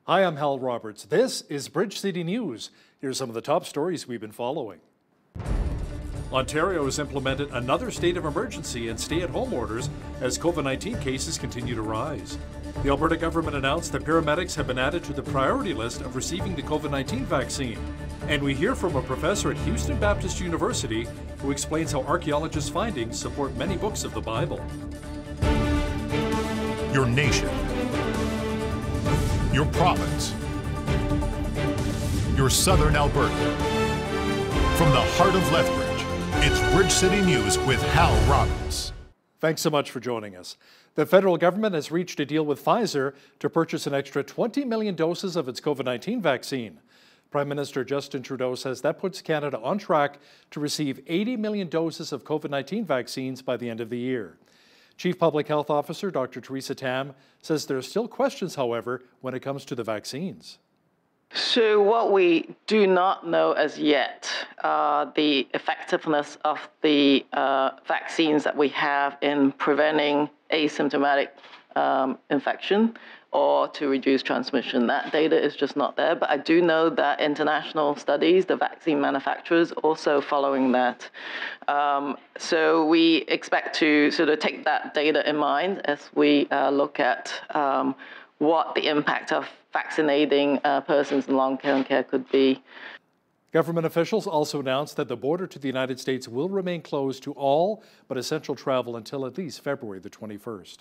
Hi, I'm Hal Roberts. This is Bridge City News. Here's some of the top stories we've been following. Ontario has implemented another state of emergency and stay-at-home orders as COVID-19 cases continue to rise. The Alberta government announced that paramedics have been added to the priority list of receiving the COVID-19 vaccine. And we hear from a professor at Houston Baptist University who explains how archaeologists' findings support many books of the Bible. Your nation, your province, your southern Alberta. From the heart of Lethbridge, it's Bridge City News with Hal Roberts. Thanks so much for joining us. The federal government has reached a deal with Pfizer to purchase an extra 20 million doses of its COVID-19 vaccine. Prime Minister Justin Trudeau says that puts Canada on track to receive 80 million doses of COVID-19 vaccines by the end of the year. Chief Public Health Officer Dr. Theresa Tam says there are still questions, however, when it comes to the vaccines. So what we do not know as yet are the effectiveness of the vaccines that we have in preventing asymptomatic infection or to reduce transmission. That data is just not there, but I do know that international studies, the vaccine manufacturers, also following that. So we expect to sort of take that data in mind as we look at what the impact of vaccinating persons in long-term care could be. Government officials also announced that the border to the United States will remain closed to all but essential travel until at least February the 21st.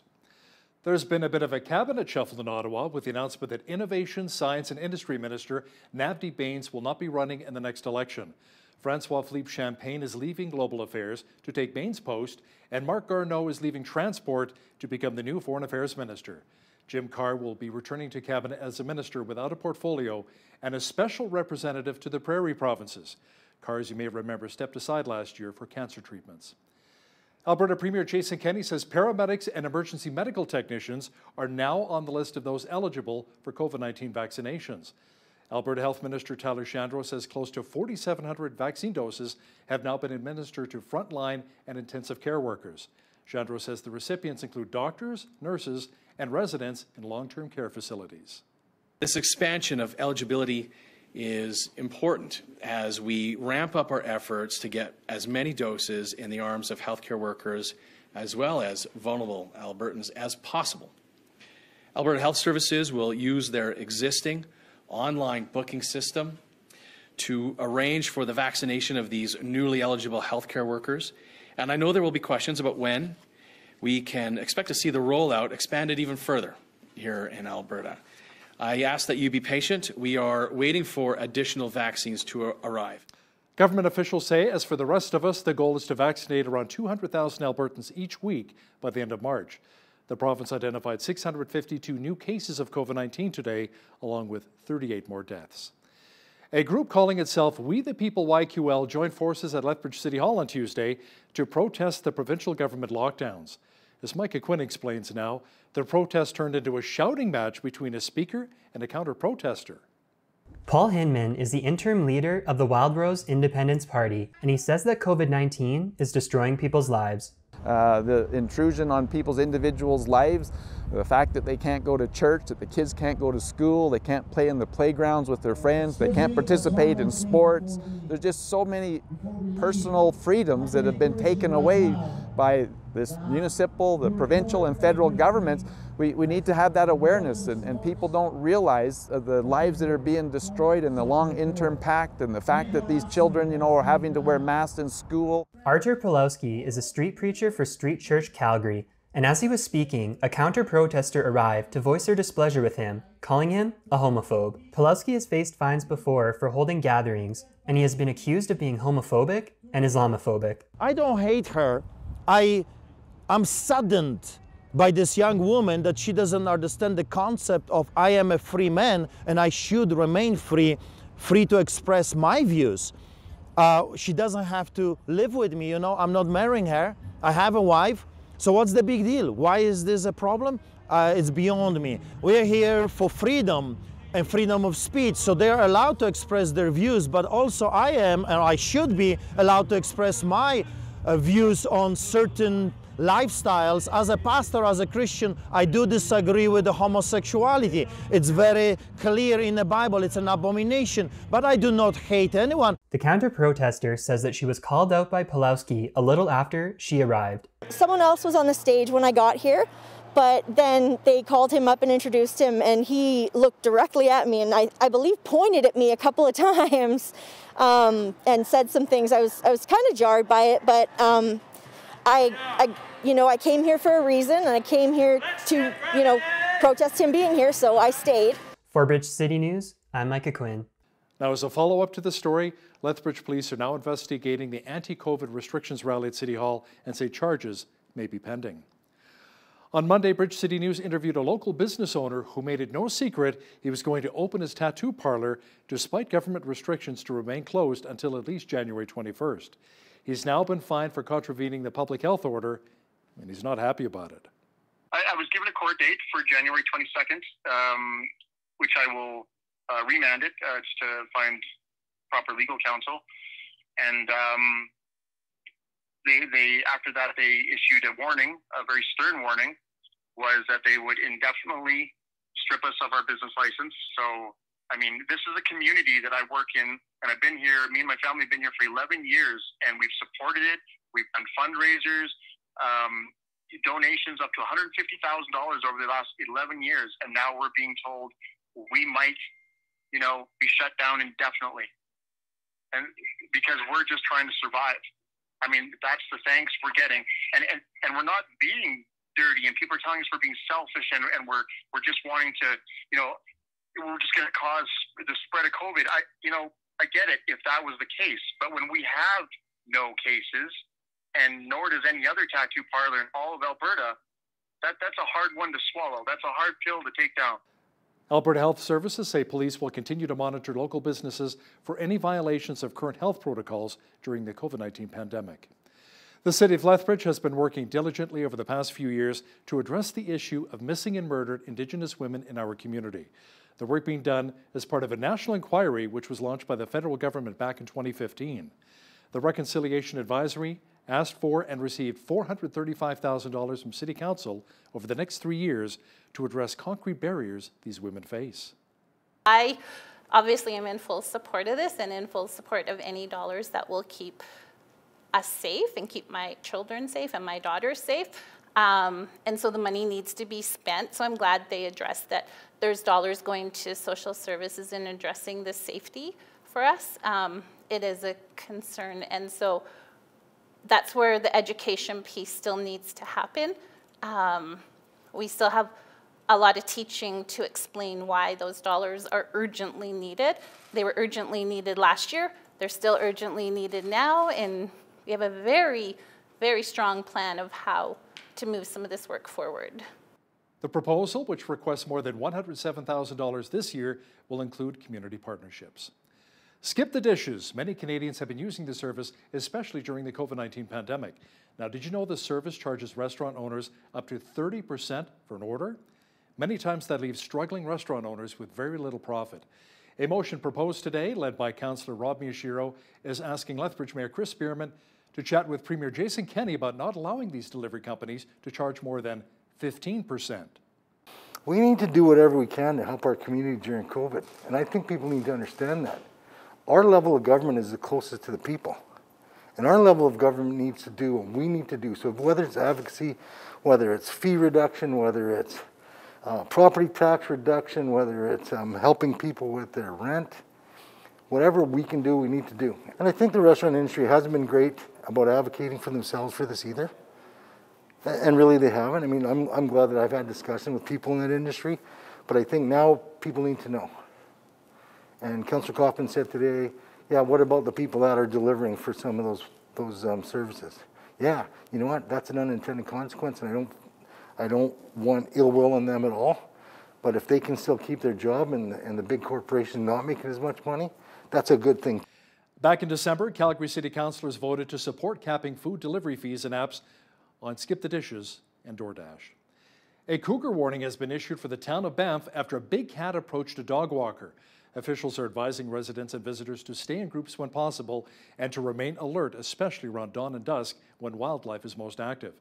There's been a bit of a cabinet shuffle in Ottawa with the announcement that Innovation, Science and Industry Minister Navdeep Bains will not be running in the next election. Francois-Philippe Champagne is leaving Global Affairs to take Bains' post, and Marc Garneau is leaving Transport to become the new Foreign Affairs Minister. Jim Carr will be returning to cabinet as a minister without a portfolio and a special representative to the Prairie provinces. Carr, as you may remember, stepped aside last year for cancer treatments. Alberta Premier Jason Kenney says paramedics and emergency medical technicians are now on the list of those eligible for COVID-19 vaccinations. Alberta Health Minister Tyler Shandro says close to 4,700 vaccine doses have now been administered to frontline and intensive care workers. Shandro says the recipients include doctors, nurses, and residents in long-term care facilities. This expansion of eligibility is important as we ramp up our efforts to get as many doses in the arms of healthcare workers as well as vulnerable Albertans as possible. Alberta Health Services will use their existing online booking system to arrange for the vaccination of these newly eligible healthcare workers. And I know there will be questions about when we can expect to see the rollout expanded even further here in Alberta. I ask that you be patient. We are waiting for additional vaccines to arrive. Government officials say, as for the rest of us, the goal is to vaccinate around 200,000 Albertans each week by the end of March. The province identified 652 new cases of COVID-19 today, along with 38 more deaths. A group calling itself We the People YQL joined forces at Lethbridge City Hall on Tuesday to protest the provincial government lockdowns. As Micah Quinn explains now, the protest turned into a shouting match between a speaker and a counter-protester. Paul Hinman is the interim leader of the Wildrose Independence Party, and he says that COVID-19 is destroying people's lives. The intrusion on people's individuals' lives, the fact that they can't go to church, that the kids can't go to school, they can't play in the playgrounds with their friends, they can't participate in sports. There's just so many personal freedoms that have been taken away by this municipal, the provincial and federal governments. We need to have that awareness, and people don't realize the lives that are being destroyed and the long interim pact and the fact that these children, are having to wear masks in school. Artur Pawlowski is a street preacher for Street Church Calgary, and as he was speaking, a counter-protester arrived to voice their displeasure with him, calling him a homophobe. Pawlowski has faced fines before for holding gatherings, and he has been accused of being homophobic and Islamophobic. I don't hate her. I'm saddened by this young woman that she doesn't understand the concept of I am a free man and I should remain free to express my views. She doesn't have to live with me, I'm not marrying her. I have a wife. So what's the big deal? Why is this a problem? It's beyond me. We're here for freedom and freedom of speech, so they're allowed to express their views, but also I am, and I should be allowed to express my views on certain lifestyles. As a pastor, as a Christian, I do disagree with the homosexuality. It's very clear in the Bible, it's an abomination, but I do not hate anyone. The counter-protester says that she was called out by Pawlowski a little after she arrived. Someone else was on the stage when I got here, but then they called him up and introduced him, and he looked directly at me and I believe pointed at me a couple of times and said some things. I was kind of jarred by it, but I came here for a reason, and I came here to, protest him being here, so I stayed. For Bridge City News, I'm Micah Quinn. Now, as a follow-up to the story, Lethbridge police are now investigating the anti-COVID restrictions rally at City Hall and say charges may be pending. On Monday, Bridge City News interviewed a local business owner who made it no secret he was going to open his tattoo parlor despite government restrictions to remain closed until at least January 21st. He's now been fined for contravening the public health order, and he's not happy about it. I was given a court date for January 22nd, which I will remand it just to find proper legal counsel. And they after that, they issued a warning, a very stern warning, was that they would indefinitely strip us of our business license. So, I mean, this is a community that I work in, and I've been here, me and my family have been here for 11 years, and we've supported it. We've done fundraisers, donations up to $150,000 over the last 11 years, and now we're being told we might, be shut down indefinitely. And because we're just trying to survive. I mean, that's the thanks we're getting. And we're not being dirty, and people are telling us we're being selfish, and we're just wanting to, we're just going to cause the spread of COVID. I get it if that was the case, but when we have no cases, and nor does any other tattoo parlor in all of Alberta, that's a hard one to swallow. That's a hard pill to take down. Alberta Health Services say police will continue to monitor local businesses for any violations of current health protocols during the COVID-19 pandemic. The City of Lethbridge has been working diligently over the past few years to address the issue of missing and murdered Indigenous women in our community. The work being done as part of a national inquiry which was launched by the federal government back in 2015. The Reconciliation Advisory asked for and received $435,000 from City Council over the next 3 years to address concrete barriers these women face. I obviously am in full support of this and in full support of any dollars that will keep us safe and keep my children safe and my daughters safe. And so the money needs to be spent. So I'm glad they addressed that there's dollars going to social services in addressing the safety for us. It is a concern. And so that's where the education piece still needs to happen. We still have a lot of teaching to explain why those dollars are urgently needed. They were urgently needed last year. They're still urgently needed now. And we have a very, very strong plan of how to move some of this work forward. The proposal, which requests more than $107,000 this year, will include community partnerships. Skip the dishes. Many Canadians have been using the service, especially during the COVID-19 pandemic. Now, did you know the service charges restaurant owners up to 30% for an order? Many times that leaves struggling restaurant owners with very little profit. A motion proposed today, led by Councillor Rob Miyashiro, is asking Lethbridge Mayor Chris Spearman to chat with Premier Jason Kenney about not allowing these delivery companies to charge more than 15%. We need to do whatever we can to help our community during COVID, and I think people need to understand that. Our level of government is the closest to the people, and our level of government needs to do what we need to do. So whether it's advocacy, whether it's fee reduction, whether it's property tax reduction, whether it's helping people with their rent, whatever we can do, we need to do. And I think the restaurant industry hasn't been great about advocating for themselves for this either. And really they haven't. I mean, I'm glad that I've had discussion with people in that industry, but I think now people need to know. And Councillor Kaufman said today, yeah, what about the people that are delivering for some of those services? Yeah, you know what, that's an unintended consequence, and I don't want ill will on them at all. But if they can still keep their job and the big corporation not making as much money, that's a good thing. Back in December, Calgary City Councillors voted to support capping food delivery fees and apps on Skip the Dishes and DoorDash. A cougar warning has been issued for the town of Banff after a big cat approached a dog walker. Officials are advising residents and visitors to stay in groups when possible and to remain alert, especially around dawn and dusk when wildlife is most active.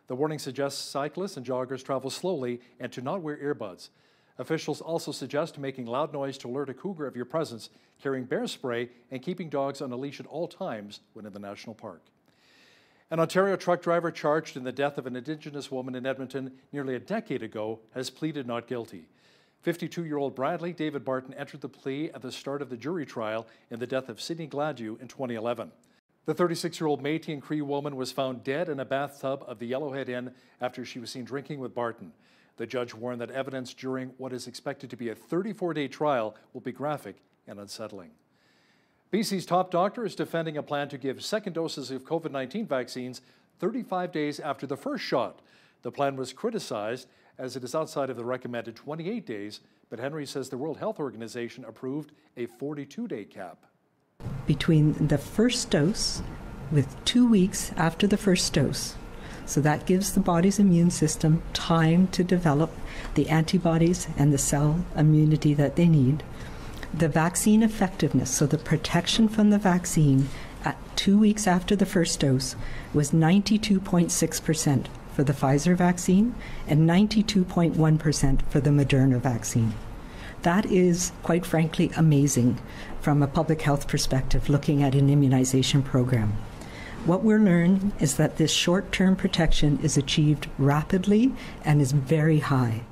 The warning suggests cyclists and joggers travel slowly and to not wear earbuds. Officials also suggest making loud noise to alert a cougar of your presence, carrying bear spray, and keeping dogs on a leash at all times when in the national park. An Ontario truck driver charged in the death of an Indigenous woman in Edmonton nearly a decade ago has pleaded not guilty. 52-year-old Bradley David Barton entered the plea at the start of the jury trial in the death of Sidney Gladue in 2011. The 36-year-old Métis and Cree woman was found dead in a bathtub of the Yellowhead Inn after she was seen drinking with Barton. The judge warned that evidence during what is expected to be a 34-day trial will be graphic and unsettling. BC's top doctor is defending a plan to give second doses of COVID-19 vaccines 35 days after the first shot. The plan was criticized as it is outside of the recommended 28 days, but Henry says the World Health Organization approved a 42-day cap. Between the first dose with 2 weeks after the first dose. So that gives the body's immune system time to develop the antibodies and the cell immunity that they need. The vaccine effectiveness, so the protection from the vaccine at 2 weeks after the first dose, was 92.6% for the Pfizer vaccine and 92.1% for the Moderna vaccine. That is, quite frankly, amazing from a public health perspective, looking at an immunization program. What we're learning is that this short-term protection is achieved rapidly and is very high.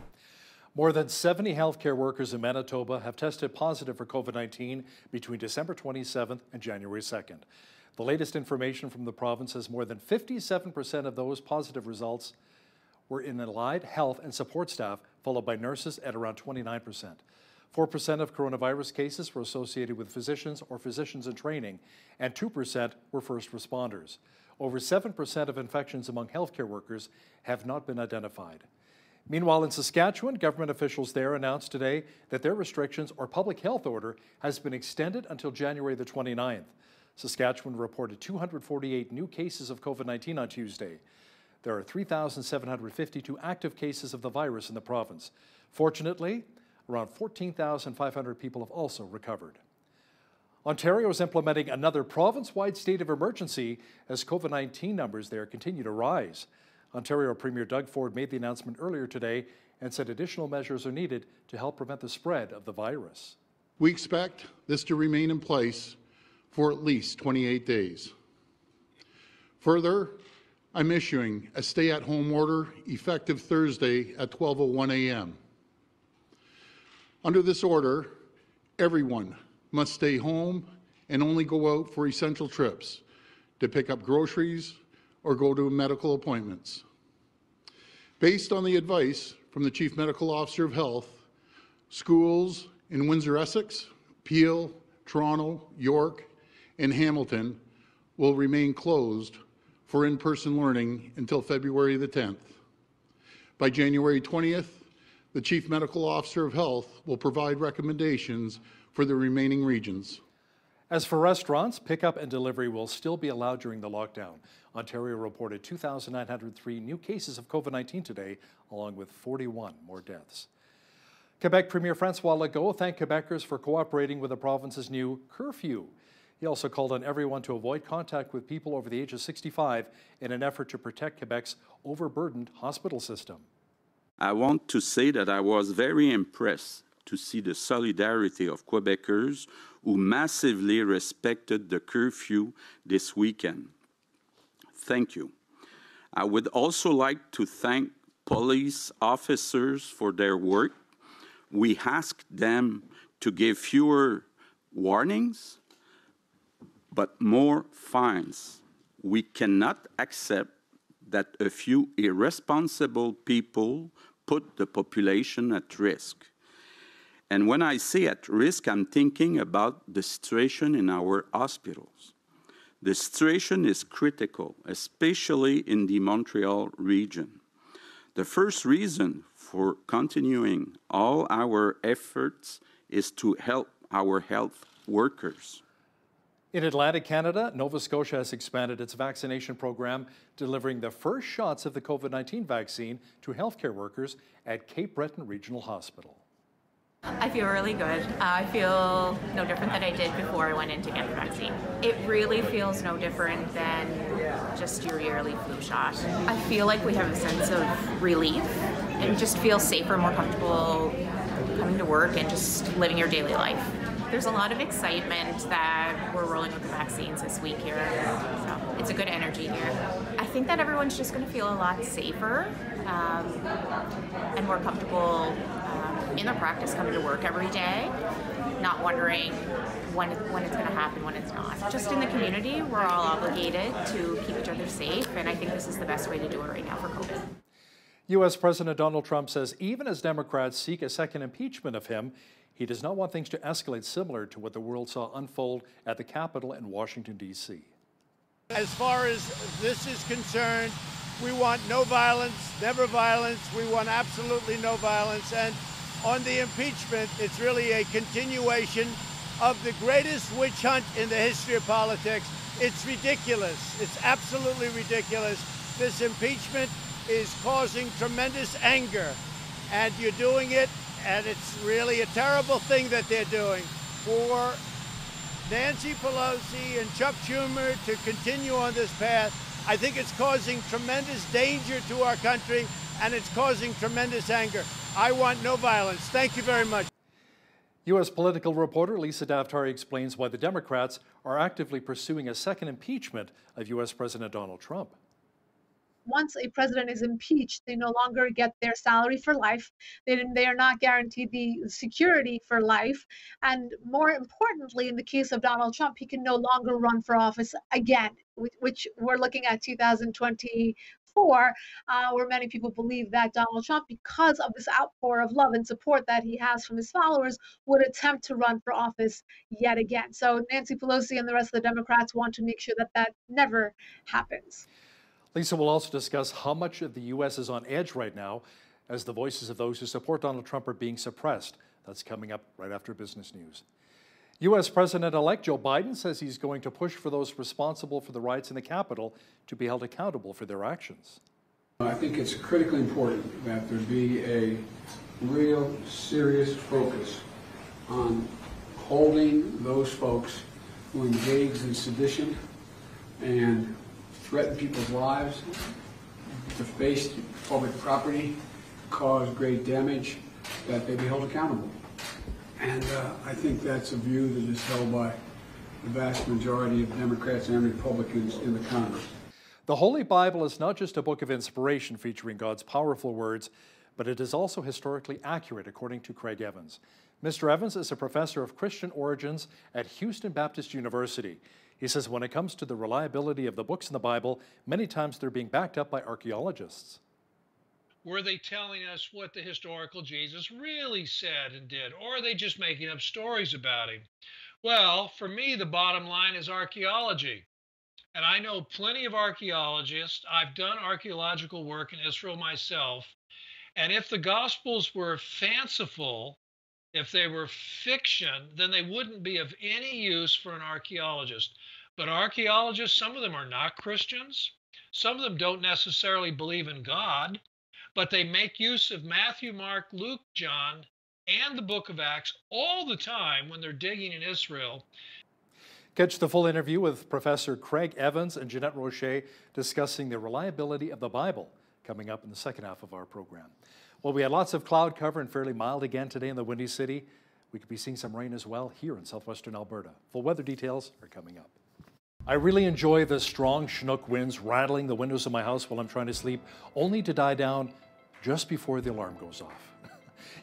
More than 70 healthcare workers in Manitoba have tested positive for COVID-19 between December 27th and January 2nd. The latest information from the province says more than 57% of those positive results were in allied health and support staff, followed by nurses at around 29%. 4% of coronavirus cases were associated with physicians or physicians in training, and 2% were first responders. Over 7% of infections among healthcare workers have not been identified. Meanwhile, in Saskatchewan, government officials there announced today that their restrictions or public health order has been extended until January the 29th. Saskatchewan reported 248 new cases of COVID-19 on Tuesday. There are 3,752 active cases of the virus in the province. Fortunately, around 14,500 people have also recovered. Ontario is implementing another province-wide state of emergency as COVID-19 numbers there continue to rise. Ontario Premier Doug Ford made the announcement earlier today and said additional measures are needed to help prevent the spread of the virus. We expect this to remain in place for at least 28 days. Further, I'm issuing a stay-at-home order effective Thursday at 12:01 a.m. Under this order, everyone must stay home and only go out for essential trips to pick up groceries or go to medical appointments. Based on the advice from the Chief Medical Officer of Health, schools in Windsor-Essex, Peel, Toronto, York, and Hamilton will remain closed for in-person learning until February the 10th. By January 20th, the Chief Medical Officer of Health will provide recommendations for the remaining regions. As for restaurants, pickup and delivery will still be allowed during the lockdown. Ontario reported 2,903 new cases of COVID-19 today, along with 41 more deaths. Quebec Premier François Legault thanked Quebecers for cooperating with the province's new curfew. He also called on everyone to avoid contact with people over the age of 65 in an effort to protect Quebec's overburdened hospital system. I want to say that I was very impressed to see the solidarity of Quebecers who massively respected the curfew this weekend. Thank you. I would also like to thank police officers for their work. We asked them to give fewer warnings, but more fines. We cannot accept that a few irresponsible people put the population at risk. And when I say at risk, I'm thinking about the situation in our hospitals. The situation is critical, especially in the Montreal region. The first reason for continuing all our efforts is to help our health workers. In Atlantic Canada, Nova Scotia has expanded its vaccination program, delivering the first shots of the COVID-19 vaccine to healthcare workers at Cape Breton Regional Hospital. I feel really good. I feel no different than I did before I went in to get the vaccine. It really feels no different than just your yearly flu shot. I feel like we have a sense of relief and just feel safer, more comfortable coming to work and just living your daily life. There's a lot of excitement that we're rolling with the vaccines this week here, so it's a good energy here. I think that everyone's just going to feel a lot safer and more comfortable in their practice coming to work every day, not wondering when it's going to happen, when it's not. Just in the community, we're all obligated to keep each other safe, and I think this is the best way to do it right now for COVID. U.S. President Donald Trump says even as Democrats seek a second impeachment of him, he does not want things to escalate similar to what the world saw unfold at the Capitol in Washington, D.C. As far as this is concerned, we want no violence, never violence. We want absolutely no violence. And on the impeachment, it's really a continuation of the greatest witch hunt in the history of politics. It's ridiculous. It's absolutely ridiculous. This impeachment is causing tremendous anger, and you're doing it, and it's really a terrible thing that they're doing. For Nancy Pelosi and Chuck Schumer to continue on this path, I think it's causing tremendous danger to our country, and it's causing tremendous anger. I want no violence. Thank you very much. U.S. political reporter Lisa Daftari explains why the Democrats are actively pursuing a second impeachment of U.S. President Donald Trump. Once a president is impeached, they no longer get their salary for life. They are not guaranteed the security for life. And more importantly, in the case of Donald Trump, he can no longer run for office again, which we're looking at 2024, where many people believe that Donald Trump, because of this outpour of love and support that he has from his followers, would attempt to run for office yet again. So Nancy Pelosi and the rest of the Democrats want to make sure that that never happens. Lisa will also discuss how much of the U.S. is on edge right now as the voices of those who support Donald Trump are being suppressed. That's coming up right after business news. U.S. President-elect Joe Biden says he's going to push for those responsible for the riots in the Capitol to be held accountable for their actions. I think it's critically important that there be a real serious focus on holding those folks who engaged in sedition and threaten people's lives, deface public property, cause great damage, that they be held accountable. And I think that's a view that is held by the vast majority of Democrats and Republicans in the Congress. The Holy Bible is not just a book of inspiration featuring God's powerful words, but it is also historically accurate, according to Craig Evans. Mr. Evans is a professor of Christian origins at Houston Baptist University. He says when it comes to the reliability of the books in the Bible, many times they're being backed up by archaeologists. Were they telling us what the historical Jesus really said and did, or are they just making up stories about him? Well, for me, the bottom line is archaeology. And I know plenty of archaeologists. I've done archaeological work in Israel myself. And if the Gospels were fanciful, if they were fiction, then they wouldn't be of any use for an archaeologist. But archaeologists, some of them are not Christians. Some of them don't necessarily believe in God, but they make use of Matthew, Mark, Luke, John, and the book of Acts all the time when they're digging in Israel. Catch the full interview with Professor Craig Evans and Jeanette Rocher discussing the reliability of the Bible coming up in the second half of our program. Well, we had lots of cloud cover and fairly mild again today in the Windy City. We could be seeing some rain as well here in southwestern Alberta. Full weather details are coming up. I really enjoy the strong Chinook winds rattling the windows of my house while I'm trying to sleep, only to die down just before the alarm goes off.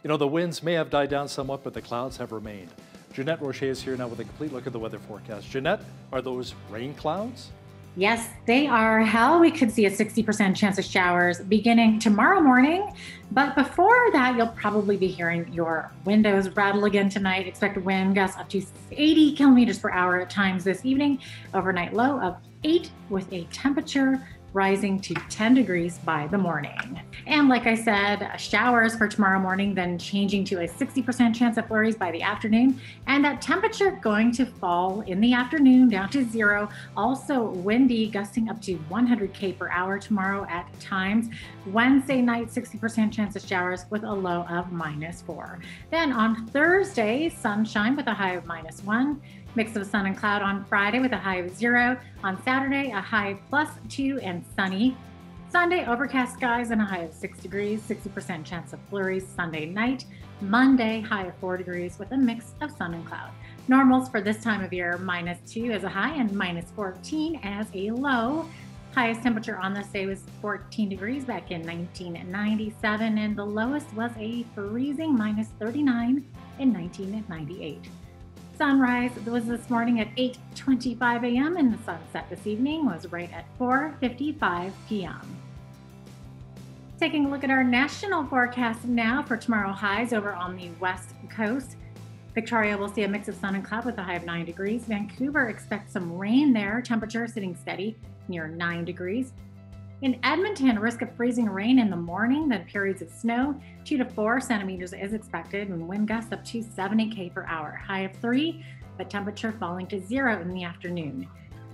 You know, the winds may have died down somewhat, but the clouds have remained. Jeanette Rocher is here now with a complete look at the weather forecast. Jeanette, are those rain clouds? Yes, they are. Hell, we could see a 60% chance of showers beginning tomorrow morning. But before that, you'll probably be hearing your windows rattle again tonight. Expect wind gusts up to 80 kilometers per hour at times this evening. Overnight low of 8 with a temperature rising to 10 degrees by the morning. And like I said, showers for tomorrow morning, then changing to a 60% chance of flurries by the afternoon, and that temperature going to fall in the afternoon down to 0. Also windy, gusting up to 100 km/h tomorrow at times. Wednesday night, 60% chance of showers with a low of -4. Then on Thursday, sunshine with a high of -1. Mix of sun and cloud on Friday with a high of 0. On Saturday, a high of +2 and sunny. Sunday, overcast skies and a high of 6 degrees, 60% chance of flurries Sunday night. Monday, high of 4 degrees with a mix of sun and cloud. Normals for this time of year, -2 as a high and -14 as a low. Highest temperature on this day was 14 degrees back in 1997, and the lowest was a freezing -39 in 1998. Sunrise was this morning at 8:25 a.m. and the sunset this evening was right at 4:55 p.m. Taking a look at our national forecast now for tomorrow, highs over on the west coast. Victoria will see a mix of sun and cloud with a high of 9 degrees. Vancouver expects some rain there, temperature sitting steady near 9 degrees. In Edmonton, risk of freezing rain in the morning, then periods of snow. 2 to 4 centimeters is expected, and wind gusts up to 70 km/h. High of 3, but temperature falling to 0 in the afternoon.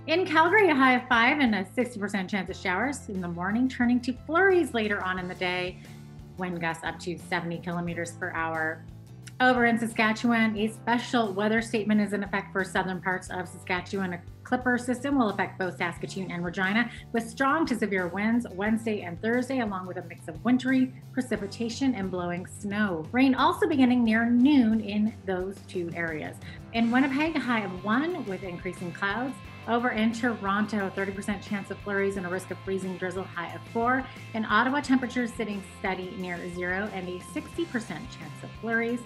In Calgary, a high of 5 and a 60% chance of showers in the morning, turning to flurries later on in the day. Wind gusts up to 70 km/h. Over in Saskatchewan, a special weather statement is in effect for southern parts of Saskatchewan. A clipper system will affect both Saskatoon and Regina with strong to severe winds Wednesday and Thursday, along with a mix of wintry precipitation and blowing snow. Rain also beginning near noon in those two areas. In Winnipeg, a high of 1 with increasing clouds. Over in Toronto, 30% chance of flurries and a risk of freezing drizzle, high of 4. In Ottawa, temperatures sitting steady near 0 and a 60% chance of flurries.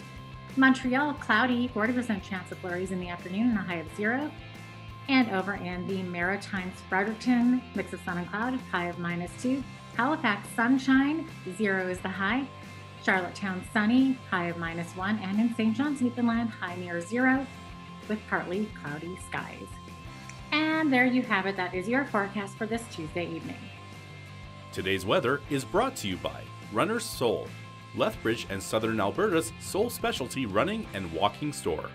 Montreal, cloudy, 40% chance of flurries in the afternoon and a high of 0. And over in the Maritimes, Fredericton, mix of sun and cloud, high of -2. Halifax, sunshine, 0 is the high. Charlottetown, sunny, high of -1. And in St. John's, Newfoundland, high near 0 with partly cloudy skies. And there you have it. That is your forecast for this Tuesday evening. Today's weather is brought to you by Runner's Soul, Lethbridge and Southern Alberta's sole specialty running and walking store.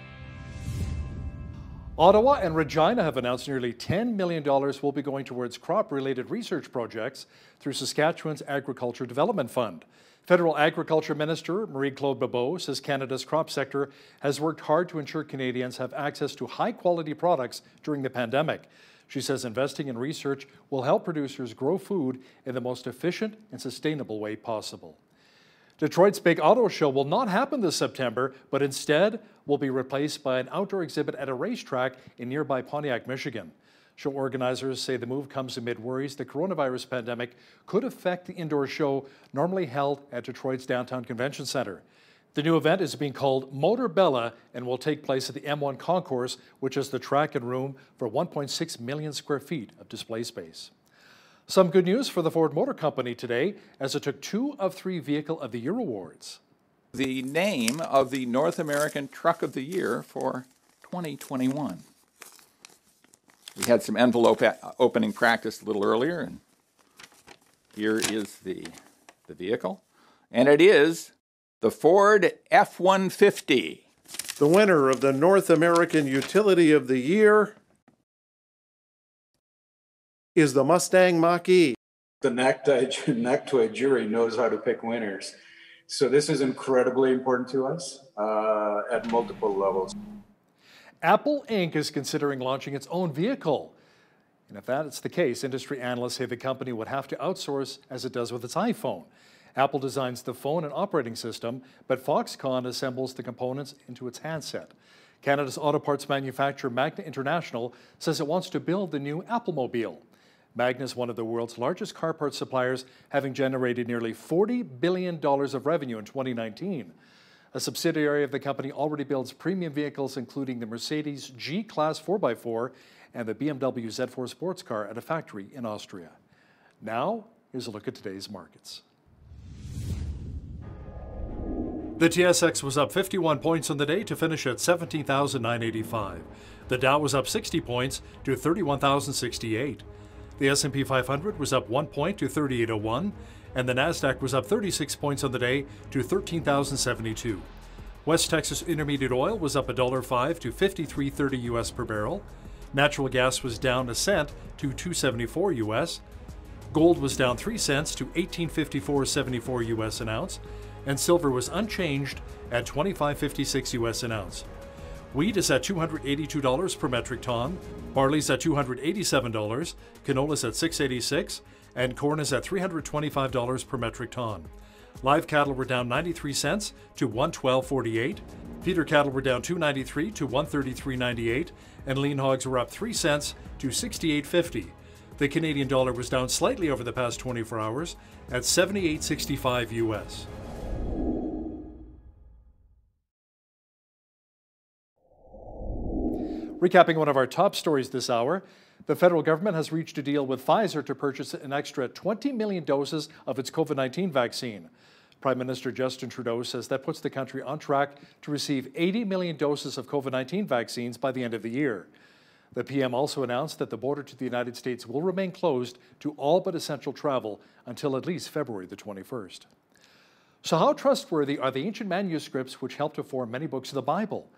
Ottawa and Regina have announced nearly $10 million will be going towards crop-related research projects through Saskatchewan's Agriculture Development Fund. Federal Agriculture Minister Marie-Claude Bebeau says Canada's crop sector has worked hard to ensure Canadians have access to high-quality products during the pandemic. She says investing in research will help producers grow food in the most efficient and sustainable way possible. Detroit's big auto show will not happen this September, but instead will be replaced by an outdoor exhibit at a racetrack in nearby Pontiac, Michigan. Show organizers say the move comes amid worries the coronavirus pandemic could affect the indoor show normally held at Detroit's downtown convention center. The new event is being called Motor Bella and will take place at the M1 Concourse, which is the track and room for 1.6 million square feet of display space. Some good news for the Ford Motor Company today, as it took 2 of 3 Vehicle of the Year awards. The name of the North American Truck of the Year for 2021. We had some envelope opening practice a little earlier, and here is the vehicle. And it is the Ford F-150. The winner of the North American Utility of the Year is the Mustang Mach-E. The neck to a jury knows how to pick winners. So this is incredibly important to us at multiple levels. Apple Inc. is considering launching its own vehicle. And if that's the case, industry analysts say the company would have to outsource as it does with its iPhone. Apple designs the phone and operating system, but Foxconn assembles the components into its handset. Canada's auto parts manufacturer Magna International says it wants to build the new Applemobile. Magna is one of the world's largest car parts suppliers, having generated nearly $40 billion of revenue in 2019. A subsidiary of the company already builds premium vehicles, including the Mercedes G-Class 4x4 and the BMW Z4 sports car at a factory in Austria. Now, here's a look at today's markets. The TSX was up 51 points on the day to finish at 17,985. The Dow was up 60 points to 31,068. The S&P 500 was up 1 point to 3801, and the Nasdaq was up 36 points on the day to 13,072. West Texas Intermediate Oil was up $1.05 to 53.30 US per barrel. Natural gas was down a cent to 2.74 US. Gold was down 3 cents to 18.54.74 US an ounce, and silver was unchanged at 25.56 US an ounce. Wheat is at $282 per metric ton, barley's at $287, canola's at $6.86, and corn is at $325 per metric ton. Live cattle were down 93 cents to 112.48, feeder cattle were down 2.93 to 133.98, and lean hogs were up 3 cents to 68.50. The Canadian dollar was down slightly over the past 24 hours at 78.65 US. Recapping one of our top stories this hour, the federal government has reached a deal with Pfizer to purchase an extra 20 million doses of its COVID-19 vaccine. Prime Minister Justin Trudeau says that puts the country on track to receive 80 million doses of COVID-19 vaccines by the end of the year. The PM also announced that the border to the United States will remain closed to all but essential travel until at least February the 21st. So how trustworthy are the ancient manuscripts which helped to form many books of the Bible?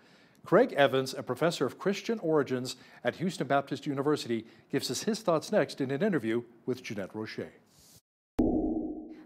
Craig Evans, a professor of Christian origins at Houston Baptist University, gives us his thoughts next in an interview with Jeanette Rocher.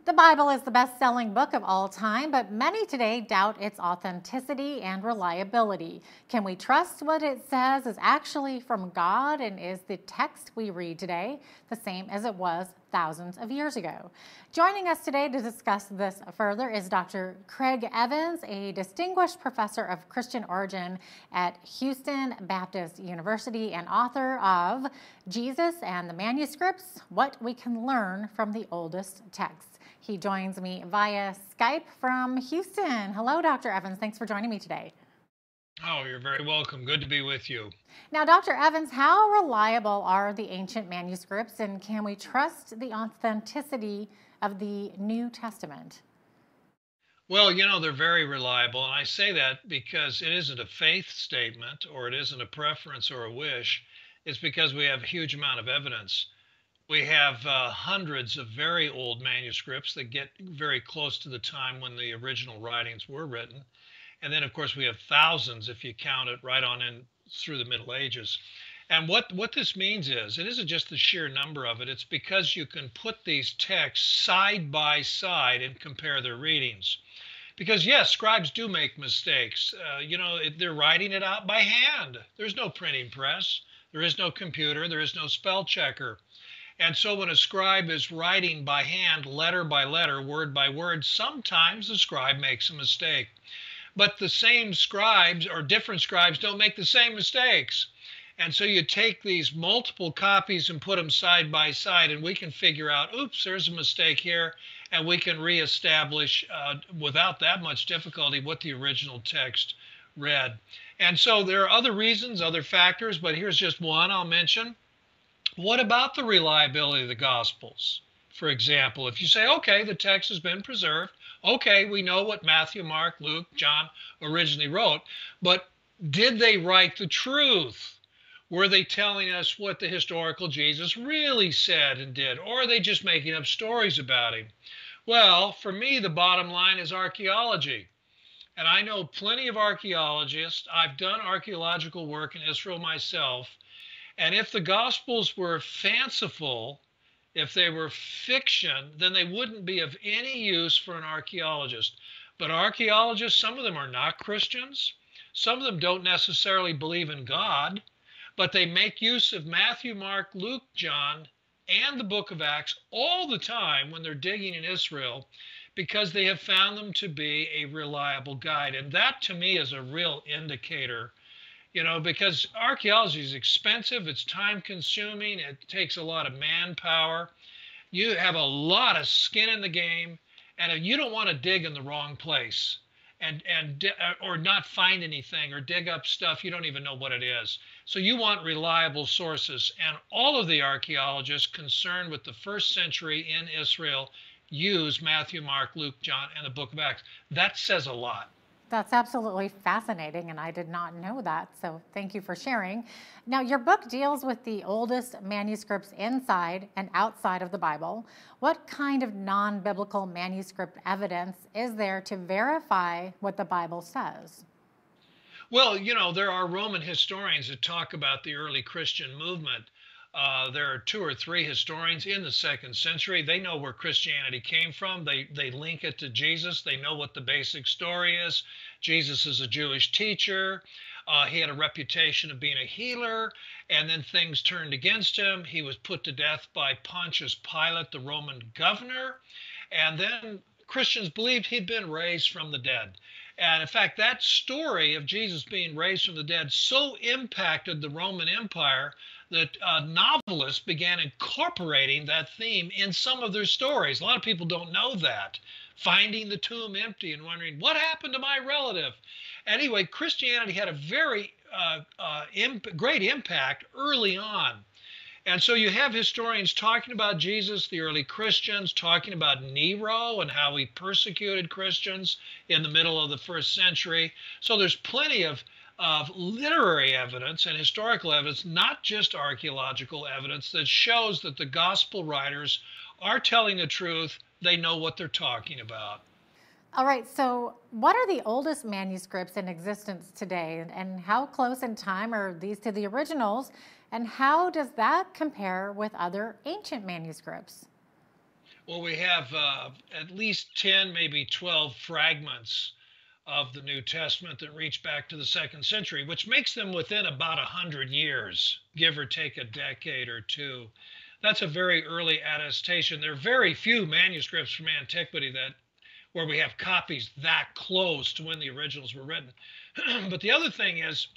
The Bible is the best-selling book of all time, but many today doubt its authenticity and reliability. Can we trust what it says is actually from God, and is the text we read today the same as it was thousands of years ago? Joining us today to discuss this further is Dr. Craig Evans, a distinguished professor of Christian origin at Houston Baptist University and author of Jesus and the Manuscripts, What We Can Learn from the Oldest Texts. He joins me via Skype from Houston. Hello, Dr. Evans. Thanks for joining me today. Oh, you're very welcome. Good to be with you. Now, Dr. Evans, how reliable are the ancient manuscripts, and can we trust the authenticity of the New Testament? Well, you know, they're very reliable, and I say that because it isn't a faith statement, or it isn't a preference or a wish. It's because we have a huge amount of evidence. We have hundreds of very old manuscripts that get very close to the time when the original writings were written. And then, of course, we have thousands, if you count it, right on in through the Middle Ages. And what this means is, it isn't just the sheer number of it, it's because you can put these texts side by side and compare their readings. Because, yes, scribes do make mistakes. You know, they're writing it out by hand. There's no printing press. There is no computer. There is no spell checker. And so when a scribe is writing by hand, letter by letter, word by word, sometimes the scribe makes a mistake. But the same scribes or different scribes don't make the same mistakes. And so you take these multiple copies and put them side by side, and we can figure out, oops, there's a mistake here, and we can reestablish without that much difficulty what the original text read. And so there are other reasons, other factors, but here's just one I'll mention. What about the reliability of the Gospels? For example, if you say, okay, the text has been preserved, okay, we know what Matthew, Mark, Luke, John originally wrote, but did they write the truth? Were they telling us what the historical Jesus really said and did, or are they just making up stories about him? Well, for me, the bottom line is archaeology. And I know plenty of archaeologists. I've done archaeological work in Israel myself. And if the Gospels were fanciful, if they were fiction, then they wouldn't be of any use for an archaeologist. But archaeologists, some of them are not Christians. Some of them don't necessarily believe in God, but they make use of Matthew, Mark, Luke, John, and the book of Acts all the time when they're digging in Israel, because they have found them to be a reliable guide. And that, to me, is a real indicator. You know, because archaeology is expensive, it's time-consuming, it takes a lot of manpower. You have a lot of skin in the game, and you don't want to dig in the wrong place or not find anything or dig up stuff you don't even know what it is. So you want reliable sources, and all of the archaeologists concerned with the first century in Israel use Matthew, Mark, Luke, John, and the book of Acts. That says a lot. That's absolutely fascinating, and I did not know that, so thank you for sharing. Now, your book deals with the oldest manuscripts inside and outside of the Bible. What kind of non-biblical manuscript evidence is there to verify what the Bible says? Well, you know, there are Roman historians that talk about the early Christian movement. There are 2 or 3 historians in the 2nd century. They know where Christianity came from. They link it to Jesus. They know what the basic story is. Jesus is a Jewish teacher. He had a reputation of being a healer, and then things turned against him. He was put to death by Pontius Pilate, the Roman governor, and then Christians believed he'd been raised from the dead. And in fact, that story of Jesus being raised from the dead so impacted the Roman Empire that novelists began incorporating that theme in some of their stories. A lot of people don't know that. Finding the tomb empty and wondering, what happened to my relative? Anyway, Christianity had a very great impact early on. And so you have historians talking about Jesus, the early Christians, talking about Nero and how he persecuted Christians in the middle of the 1st century. So there's plenty of literary evidence and historical evidence, not just archaeological evidence, that shows that the gospel writers are telling the truth. They know what they're talking about. All right, so what are the oldest manuscripts in existence today, and how close in time are these to the originals, and how does that compare with other ancient manuscripts? Well, we have at least 10, maybe 12 fragments of the New Testament that reach back to the 2nd century, which makes them within about 100 years, give or take a decade or 2. That's a very early attestation. There are very few manuscripts from antiquity where we have copies that close to when the originals were written. But the other thing is,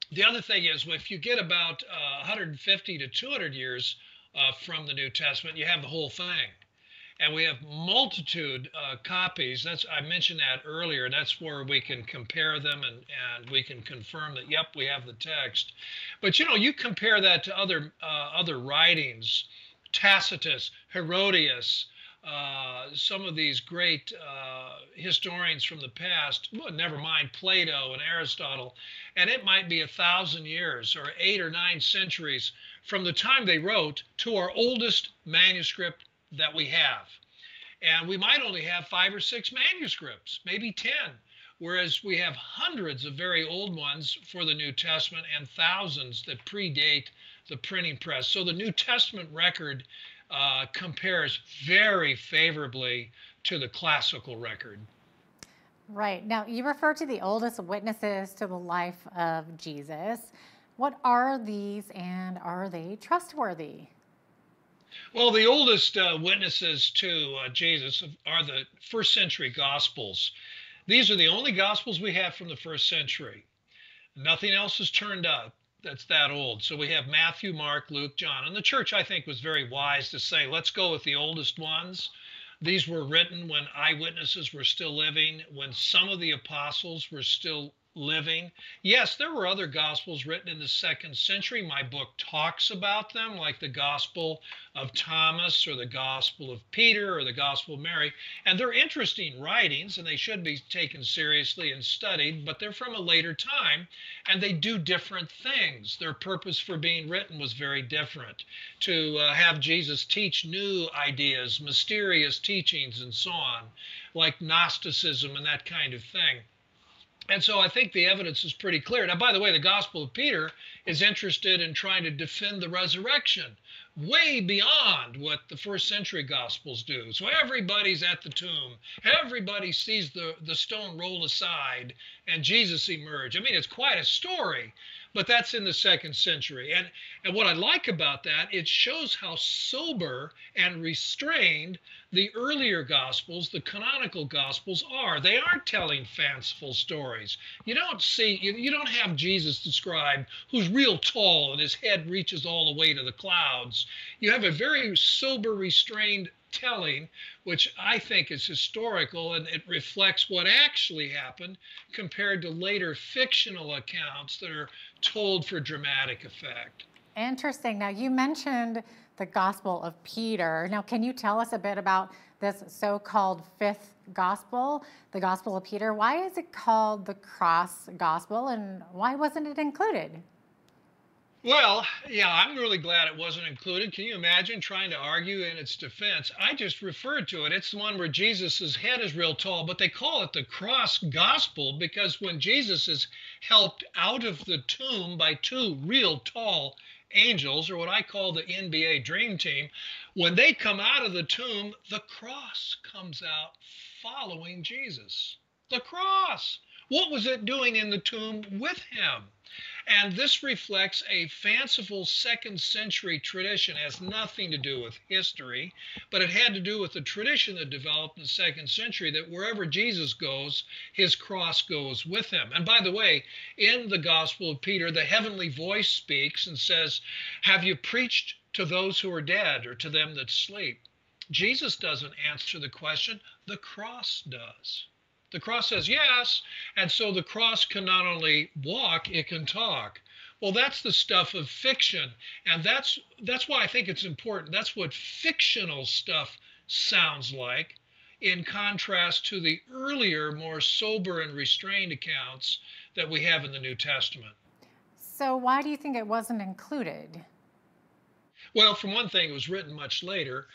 if you get about 150 to 200 years from the New Testament, you have the whole thing. And we have multitude copies. I mentioned that earlier. That's where we can compare them and we can confirm that, yep, we have the text. But, you know, you compare that to other writings, Tacitus, Herodias, some of these great historians from the past, well, never mind Plato and Aristotle, and it might be 1,000 years or 8 or 9 centuries from the time they wrote to our oldest manuscript that we have. And we might only have 5 or 6 manuscripts, maybe 10, whereas we have hundreds of very old ones for the New Testament and thousands that predate the printing press. So the New Testament record compares very favorably to the classical record. Right. Now, you refer to the oldest witnesses to the life of Jesus. What are these, and are they trustworthy? Well, the oldest witnesses to Jesus are the 1st century Gospels. These are the only Gospels we have from the 1st century. Nothing else is turned up that's that old. So we have Matthew, Mark, Luke, John. And the church, I think, was very wise to say, let's go with the oldest ones. These were written when eyewitnesses were still living, when some of the apostles were still living. Yes, there were other Gospels written in the 2nd century. My book talks about them, like the Gospel of Thomas or the Gospel of Peter or the Gospel of Mary. And they're interesting writings, and they should be taken seriously and studied, but they're from a later time, and they do different things. Their purpose for being written was very different. To have Jesus teach new ideas, mysterious teachings, and so on, like Gnosticism and that kind of thing. And so I think the evidence is pretty clear. Now, by the way, the Gospel of Peter is interested in trying to defend the resurrection way beyond what the 1st century Gospels do. So everybody's at the tomb. Everybody sees the stone rolled aside and Jesus emerge. I mean, it's quite a story, but that's in the 2nd century. And what I like about that, it shows how sober and restrained the earlier Gospels, the canonical Gospels, are. They aren't telling fanciful stories. You don't have Jesus described who's real tall and his head reaches all the way to the clouds. You have a very sober, restrained telling, which I think is historical, and it reflects what actually happened compared to later fictional accounts that are told for dramatic effect. Interesting. Now, you mentioned the Gospel of Peter. Now, can you tell us a bit about this so-called fifth gospel, the Gospel of Peter? Why is it called the Cross Gospel, and why wasn't it included? Well, yeah, I'm really glad it wasn't included. Can you imagine trying to argue in its defense? I just referred to it. It's the one where Jesus' head is real tall, but they call it the cross gospel because when Jesus is helped out of the tomb by two real tall angels, or what I call the NBA dream team, when they come out of the tomb, the cross comes out following Jesus. The cross. What was it doing in the tomb with him? And this reflects a fanciful 2nd century tradition. It has nothing to do with history, but it had to do with the tradition that developed in the 2nd century that wherever Jesus goes, his cross goes with him. And by the way, in the Gospel of Peter, the heavenly voice speaks and says, "Have you preached to those who are dead or to them that sleep?" Jesus doesn't answer the question, the cross does. The cross says yes, and so the cross can not only walk, it can talk. Well, that's the stuff of fiction, and that's why I think it's important. That's what fictional stuff sounds like, in contrast to the earlier, more sober and restrained accounts that we have in the New Testament. So why do you think it wasn't included? Well, for one thing, it was written much later.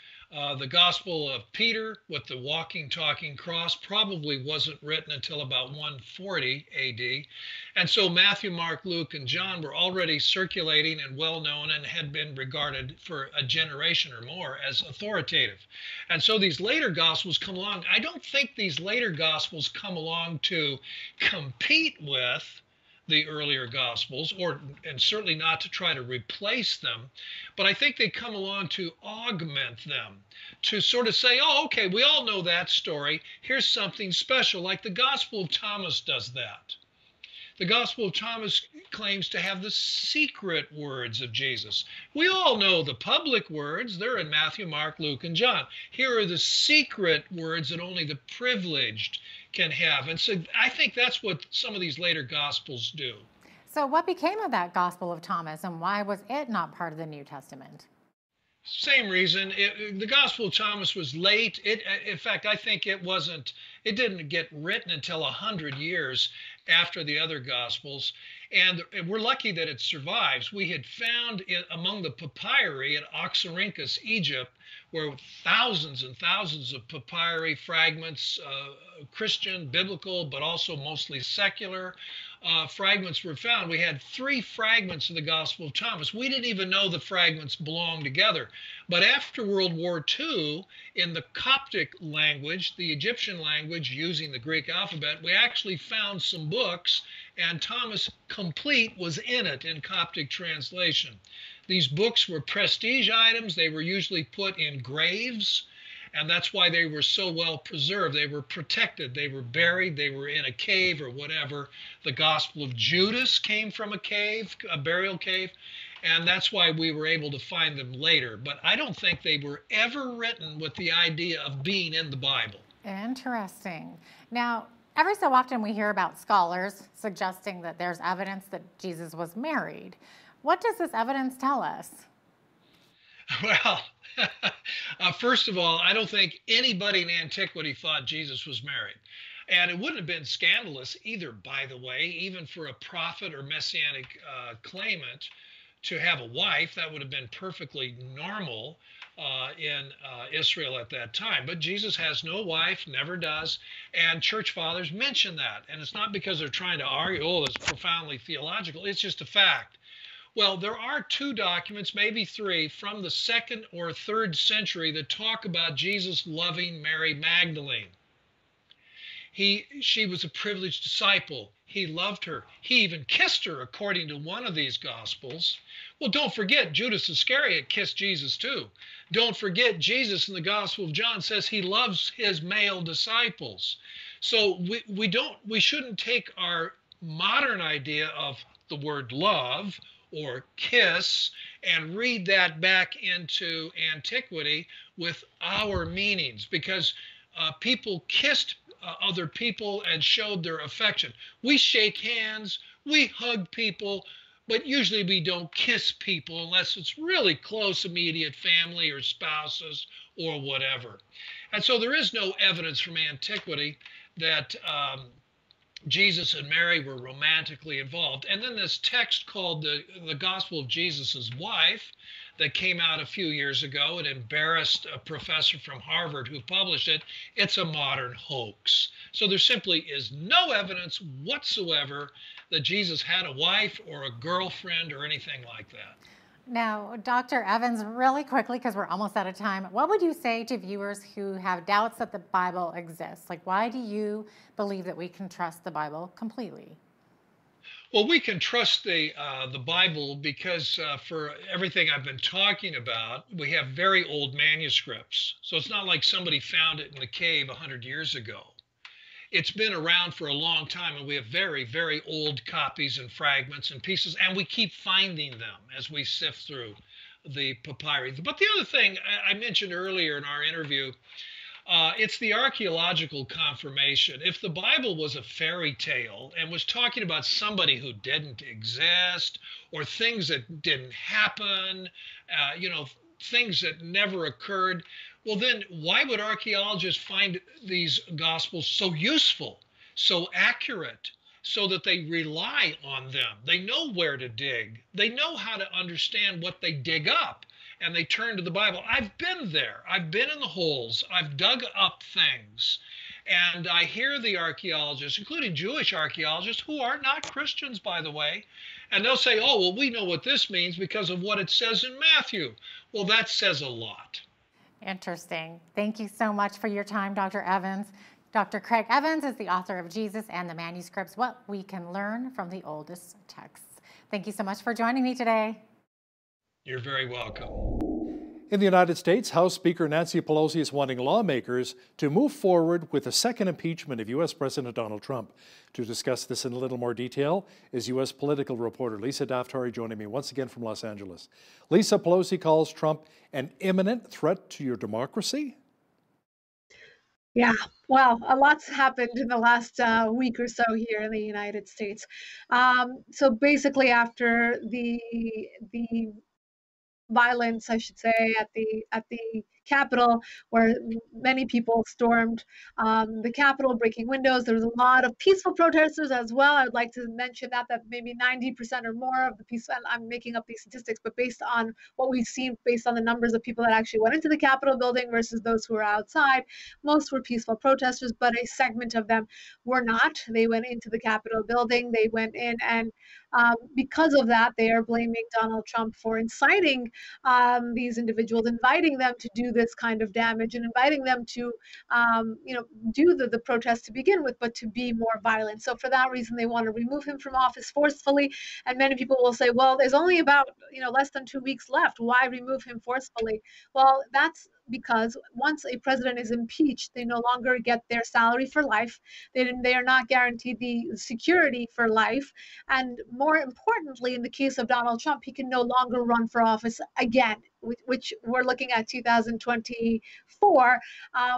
The Gospel of Peter with the walking, talking cross probably wasn't written until about 140 AD. And so Matthew, Mark, Luke, and John were already circulating and well-known and had been regarded for a generation or more as authoritative. And so these later Gospels come along. I don't think these later Gospels come along to compete with the earlier Gospels, and certainly not to try to replace them, but I think they come along to augment them, to sort of say, oh, okay, we all know that story. Here's something special, like the Gospel of Thomas does that. The Gospel of Thomas claims to have the secret words of Jesus. We all know the public words. They're in Matthew, Mark, Luke, and John. Here are the secret words that only the privileged can have. And so I think that's what some of these later Gospels do. So what became of that Gospel of Thomas, and why was it not part of the New Testament? Same reason. The Gospel of Thomas was late. In fact, I think it didn't get written until 100 years after the other Gospels. And we're lucky that it survives. We had found among the papyri in Oxyrhynchus, Egypt, where thousands and thousands of papyri fragments, Christian, biblical, but also mostly secular, fragments were found. We had 3 fragments of the Gospel of Thomas. We didn't even know the fragments belonged together. But after World War II, in the Coptic language, the Egyptian language using the Greek alphabet, we actually found some books, and Thomas Complete was in it in Coptic translation. These books were prestige items. They were usually put in graves, and that's why they were so well preserved. They were protected. They were buried. They were in a cave or whatever. The Gospel of Judas came from a cave, a burial cave, and that's why we were able to find them later. But I don't think they were ever written with the idea of being in the Bible. Interesting. Now, every so often we hear about scholars suggesting that there's evidence that Jesus was married. What does this evidence tell us? Well, first of all, I don't think anybody in antiquity thought Jesus was married. And it wouldn't have been scandalous either, by the way, even for a prophet or messianic claimant to have a wife. That would have been perfectly normal in Israel at that time. But Jesus has no wife, never does, and church fathers mention that. And it's not because they're trying to argue, oh, that's profoundly theological. It's just a fact. Well, there are 2 documents, maybe 3, from the 2nd or 3rd century that talk about Jesus loving Mary Magdalene. She was a privileged disciple. He loved her. He even kissed her, according to one of these Gospels. Well, don't forget, Judas Iscariot kissed Jesus too. Don't forget, Jesus in the Gospel of John says he loves his male disciples. So we shouldn't take our modern idea of the word love or kiss and read that back into antiquity with our meanings, because people kissed other people and showed their affection. We shake hands, we hug people, but usually we don't kiss people unless it's really close immediate family or spouses or whatever. And so there is no evidence from antiquity that Jesus and Mary were romantically involved. And then this text called the Gospel of Jesus' Wife that came out a few years ago and embarrassed a professor from Harvard who published it. It's a modern hoax. So there simply is no evidence whatsoever that Jesus had a wife or a girlfriend or anything like that. Now, Dr. Evans, really quickly, because we're almost out of time, what would you say to viewers who have doubts that the Bible exists? Like, why do you believe that we can trust the Bible completely? Well, we can trust the Bible because for everything I've been talking about, we have very old manuscripts. So it's not like somebody found it in the cave 100 years ago. It's been around for a long time, and we have very, very old copies and fragments and pieces, and we keep finding them as we sift through the papyri. But the other thing I mentioned earlier in our interview, it's the archaeological confirmation. If the Bible was a fairy tale and was talking about somebody who didn't exist or things that didn't happen, things that never occurred, well, then why would archaeologists find these Gospels so useful, so accurate, so that they rely on them? They know where to dig. They know how to understand what they dig up, and they turn to the Bible. I've been there. I've been in the holes. I've dug up things. And I hear the archaeologists, including Jewish archaeologists, who are not Christians, by the way, and they'll say, oh, well, we know what this means because of what it says in Matthew. Well, that says a lot. Interesting. Thank you so much for your time, Dr. Evans. Dr. Craig Evans is the author of Jesus and the Manuscripts, What We Can Learn from the Oldest Texts. Thank you so much for joining me today. You're very welcome. In the United States, House Speaker Nancy Pelosi is wanting lawmakers to move forward with a second impeachment of U.S. President Donald Trump. To discuss this in a little more detail is U.S. political reporter Lisa Daftari joining me once again from Los Angeles. Lisa, Pelosi calls Trump an imminent threat to your democracy? Yeah, well, a lot's happened in the last week or so here in the United States. So basically, after the violence, I should say, at the Capitol, where many people stormed the Capitol, breaking windows. There was a lot of peaceful protesters as well. I would like to mention that maybe 90% or more of the peaceful, and I'm making up these statistics, but based on what we've seen, based on the numbers of people that actually went into the Capitol building versus those who were outside, most were peaceful protesters, but a segment of them were not. They went into the Capitol building. They went in, and because of that, they are blaming Donald Trump for inciting these individuals, inviting them to do this kind of damage and inviting them to, do the protest to begin with, but to be more violent. So for that reason, they want to remove him from office forcefully. And many people will say, well, there's only about, less than 2 weeks left. Why remove him forcefully? Well, that's because once a president is impeached, they no longer get their salary for life. They are not guaranteed the security for life. And more importantly, in the case of Donald Trump, he can no longer run for office again, which we're looking at 2024,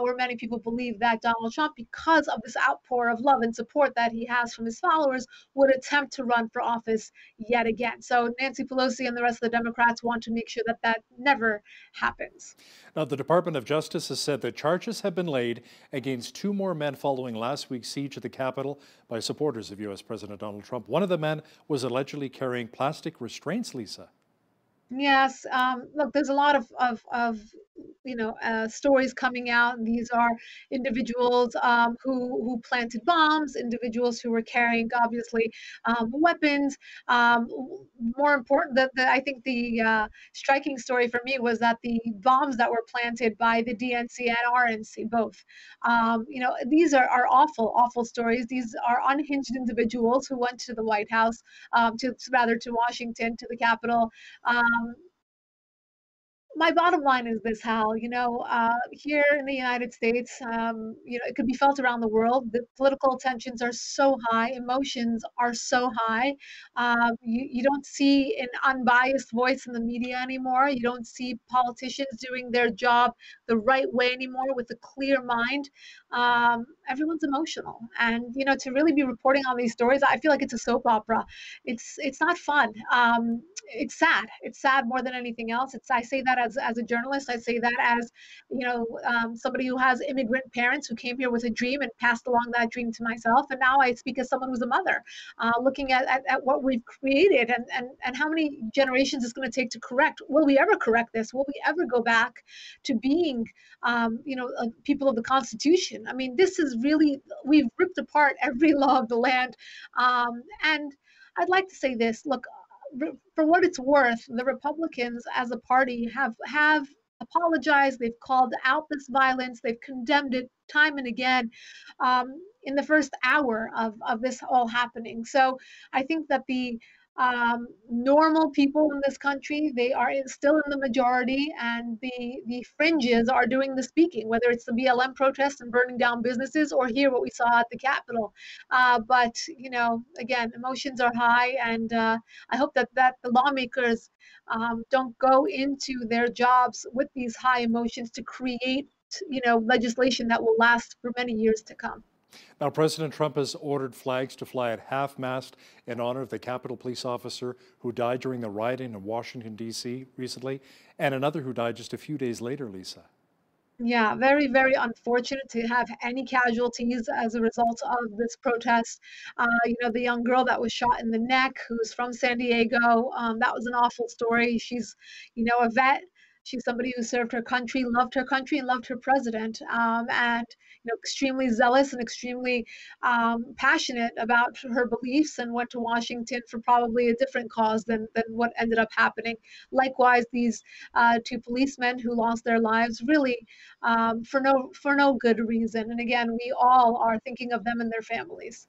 where many people believe that Donald Trump, because of this outpour of love and support that he has from his followers, would attempt to run for office yet again. So Nancy Pelosi and the rest of the Democrats want to make sure that that never happens. Now, the Department of Justice has said that charges have been laid against 2 more men following last week's siege of the Capitol by supporters of U.S. President Donald Trump. One of the men was allegedly carrying plastic restraints, Lisa. Yes, look, there's a lot of stories coming out. These are individuals who planted bombs, individuals who were carrying, obviously, weapons. More important, I think the striking story for me was that the bombs that were planted by the DNC and RNC, both. These are awful, awful stories. These are unhinged individuals who went to the White House, to Washington, to the Capitol. My bottom line is this, Hal. Here in the United States, it could be felt around the world. The political tensions are so high, emotions are so high. You don't see an unbiased voice in the media anymore. You don't see politicians doing their job the right way anymore with a clear mind. everyone's emotional, and to really be reporting on these stories, I feel like it's a soap opera. It's not fun. It's sad. It's sad more than anything else. I say that as a journalist. I say that as somebody who has immigrant parents who came here with a dream and passed along that dream to myself, and now I speak as someone who's a mother, looking at what we've created, and how many generations it's going to take to correct. Will we ever correct this? Will we ever go back to being people of the Constitution? I mean, this is really, we've ripped apart every law of the land. And I'd like to say this, look, for what it's worth, the Republicans as a party have apologized. They've called out this violence. They've condemned it time and again in the first hour of this all happening. So I think that the normal people in this country, they are still in the majority, and the fringes are doing the speaking, whether it's the BLM protests and burning down businesses, or here what we saw at the Capitol. But again, emotions are high, and I hope that the lawmakers don't go into their jobs with these high emotions to create legislation that will last for many years to come. Now, President Trump has ordered flags to fly at half-mast in honor of the Capitol Police officer who died during the rioting in Washington, D.C. recently, and another who died just a few days later, Lisa. Yeah, very, very unfortunate to have any casualties as a result of this protest. The young girl that was shot in the neck, who's from San Diego, that was an awful story. She's, a vet. She's somebody who served her country, and loved her president, and extremely zealous and extremely passionate about her beliefs, and went to Washington for probably a different cause than what ended up happening. Likewise, these two policemen who lost their lives really for no good reason. And again, we all are thinking of them and their families.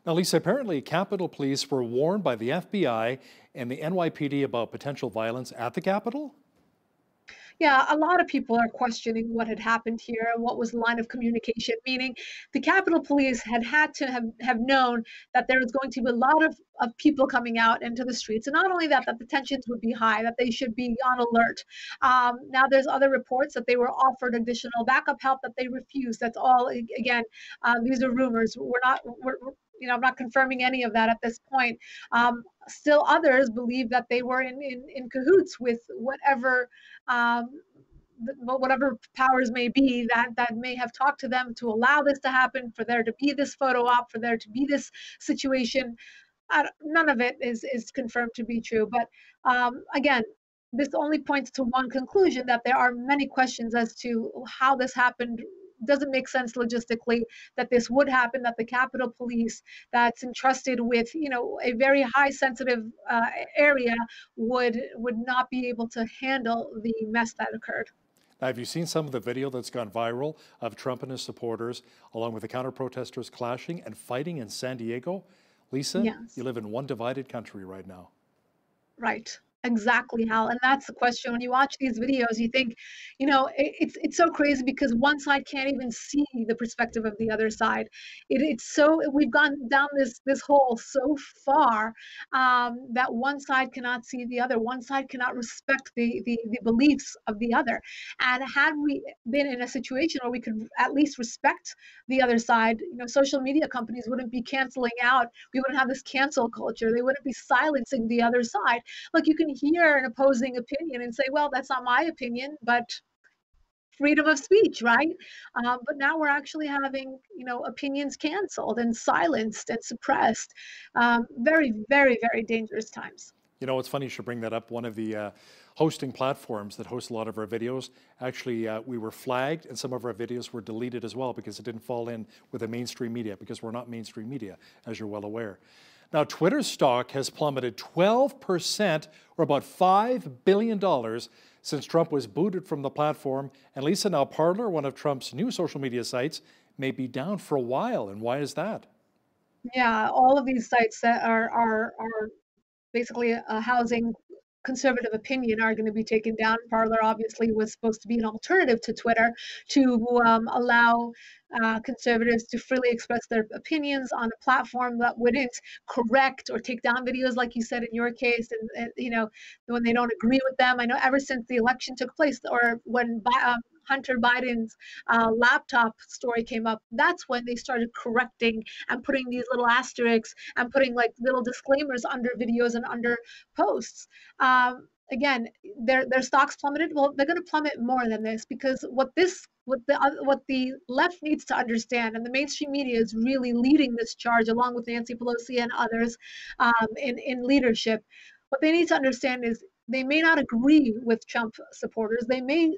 Now, Lisa, apparently Capitol Police were warned by the FBI and the NYPD about potential violence at the Capitol? Yeah, a lot of people are questioning what had happened here and what was the line of communication, meaning the Capitol Police had to have known that there was going to be a lot of people coming out into the streets. And not only that, that the tensions would be high, that they should be on alert. Now there's other reports that they were offered additional backup help that they refused. That's all, again, these are rumors. I'm not confirming any of that at this point. Still others believe that they were in cahoots with whatever powers may be that may have talked to them to allow this to happen, for there to be this photo op, for there to be this situation. None of it is confirmed to be true. But again, this only points to one conclusion, that there are many questions as to how this happened. Doesn't make sense logistically that this would happen, that the Capitol Police that's entrusted with a very high sensitive area would not be able to handle the mess that occurred. Now, have you seen some of the video that's gone viral of Trump and his supporters, along with the counter-protesters, clashing and fighting in San Diego? Lisa, yes. You live in one divided country right now. Right. Exactly, Hal. And that's the question. When you watch these videos, you think, it's so crazy, because one side can't even see the perspective of the other side. We've gone down this hole so far that one side cannot see the other. One side cannot respect the beliefs of the other. And had we been in a situation where we could at least respect the other side, social media companies wouldn't be canceling out. We wouldn't have this cancel culture. They wouldn't be silencing the other side. Like, you can hear an opposing opinion and say, well, that's not my opinion, but freedom of speech, right? But now we're actually having, opinions canceled and silenced and suppressed. Very, very, very dangerous times. It's funny you should bring that up. One of the hosting platforms that hosts a lot of our videos, actually, we were flagged, and some of our videos were deleted as well because it didn't fall in with the mainstream media, because we're not mainstream media, as you're well aware. Now, Twitter's stock has plummeted 12%, or about $5 billion, since Trump was booted from the platform. And Lisa, now Parler, one of Trump's new social media sites, may be down for a while. And why is that? Yeah, all of these sites that are basically housing conservative opinion are going to be taken down. Parler obviously was supposed to be an alternative to Twitter to allow conservatives to freely express their opinions on a platform that wouldn't correct or take down videos, like you said in your case, and when they don't agree with them. I know ever since the election took place, or when Hunter Biden's laptop story came up, that's when they started correcting and putting these little asterisks and putting like little disclaimers under videos and under posts. Again, their stocks plummeted. Well, they're going to plummet more than this, because what the left needs to understand, and the mainstream media is really leading this charge along with Nancy Pelosi and others in leadership. What they need to understand is they may not agree with Trump supporters. They may,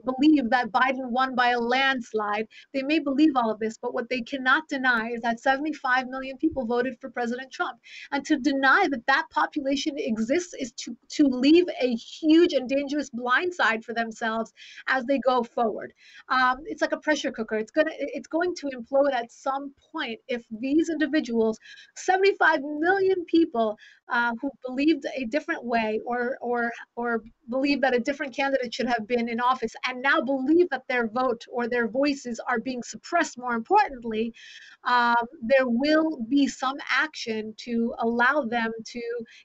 believe that Biden won by a landslide. They may believe all of this, but what they cannot deny is that 75 million people voted for President Trump. And to deny that that population exists is to leave a huge and dangerous blind side for themselves as they go forward. It's like a pressure cooker. It's going to implode at some point if these individuals, 75 million people who believed a different way or believe that a different candidate should have been in office, and now believe that their vote or their voices are being suppressed, more importantly, there will be some action to allow them to